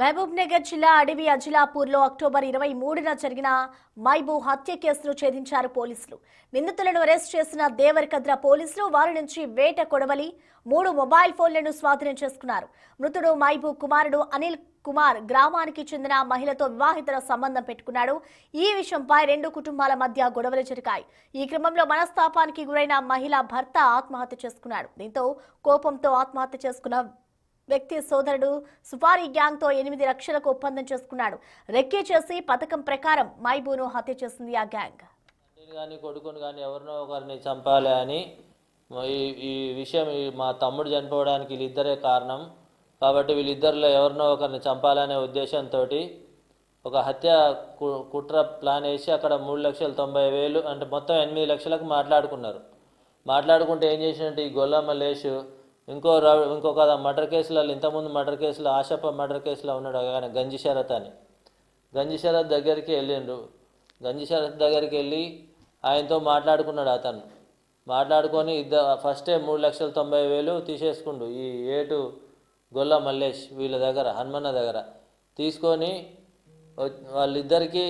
మహబూబ్నగర్ జిల్లా అడవి అజిలాపూర్లో అక్టోబర్ 23న జరిగిన మైబూ హత్య కేసును ఛేదించారు పోలీసులు. నిందితులను అరెస్ట్ చేసిన దేవరకద్ర పోలీసులు వారి నుంచి వేట కొడవలి 3 మొబైల్ ఫోన్లను స్వాధీనం చేసుకున్నారు. మృతుడు మైబూ కుమారుడు అనిల్ కుమార్ గ్రామానికి చెందిన మహిళతో వివాహితర సంబంధం పెట్టుకున్నాడు. ఈ విషయంపై 2 కుటుంబాల మధ్య గొడవలు జరిగాయి. ఈ క్రమంలో మనస్తాపానికి గురైన మహిళ భర్త ఆత్మహత్య చేసుకున్నాడు. దీంతో కోపంతో ఆత్మహత్య చేసుకున్న వ్యక్తి సోదరుడు సుపారీ గ్యాంగ్ తో 8 లక్షలకు ఒప్పందం చేసుకున్నాడు. రెక్కీ చేసి పథకం ప్రకారం మైబూను హత్య చేసింది ఆ గ్యాంగ్. కొడుకుని కానీ ఎవరినో ఒకరిని చంపాలి అని ఈ విషయం మా తమ్ముడు చనిపోవడానికి వీళ్ళిద్దరే కారణం కాబట్టి వీళ్ళిద్దరిలో ఎవరినో ఒకరిని చంపాలనే ఉద్దేశంతో ఒక హత్య కుట్ర ప్లాన్ వేసి అక్కడ 3,90,000 అంటే మొత్తం 8 లక్షలకు మాట్లాడుకుంటే ఏం చేసినట్టు ఈ గొల్ల మల్లేష్ ఇంకొక మర్డర్ కేసులలో ఇంతకుముందు మర్డర్ కేసులో ఆశప్ప మర్డర్ కేసులో ఉన్నాడు ఆయన గంజి శరత్ అని. గంజి శరత్ దగ్గరికి వెళ్ళిండు. గంజి శరత్ దగ్గరికి వెళ్ళి ఆయనతో మాట్లాడుకున్నాడు. అతను మాట్లాడుకొని ఫస్టే 3,90,000 తీసేసుకుండు ఈ ఏటు గొల్ల మల్లేష్ వీళ్ళ దగ్గర హనుమన్న దగ్గర తీసుకొని వాళ్ళిద్దరికి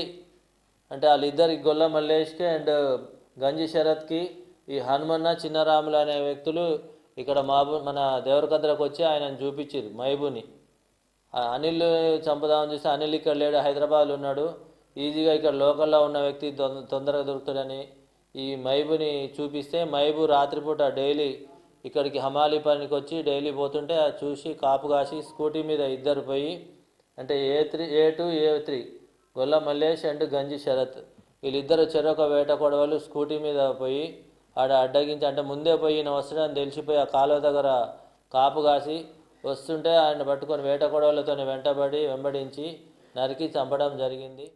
గొల్ల మల్లేష్కి అండ్ గంజి శరత్కి ఈ హనుమన్న చిన్నరాములు అనే వ్యక్తులు ఇక్కడ మన దేవరకద్రకు వచ్చి ఆయనను చూపించారు మైబూని. అనిల్ చంపుదామని చూస్తే అనిల్ ఇక్కడ లేడు, హైదరాబాద్లో ఉన్నాడు, ఈజీగా ఇక్కడ లోకల్లో ఉన్న వ్యక్తి తొందరగా దొరుకుతాడని ఈ మైబూని చూపిస్తే మైబూ రాత్రిపూట డైలీ ఇక్కడికి హమాలి పనికి వచ్చి డైలీ పోతుంటే అది చూసి కాపు కాసి స్కూటీ మీద ఇద్దరు పోయి అంటే A2 A3 Golla Mallesh and గంజి శరత్ వీళ్ళిద్దరు చెరొక వేట కొడవలు స్కూటీ మీద పోయి ఆడ అడ్డగించి అంటే ముందే పోయి ఈయన వస్తాడని తెలిసిపోయి ఆ కాలువ దగ్గర కాపు కాసి వస్తుంటే ఆయన పట్టుకొని వేట కొడవలతో వెంబడించి నరికి చంపడం జరిగింది.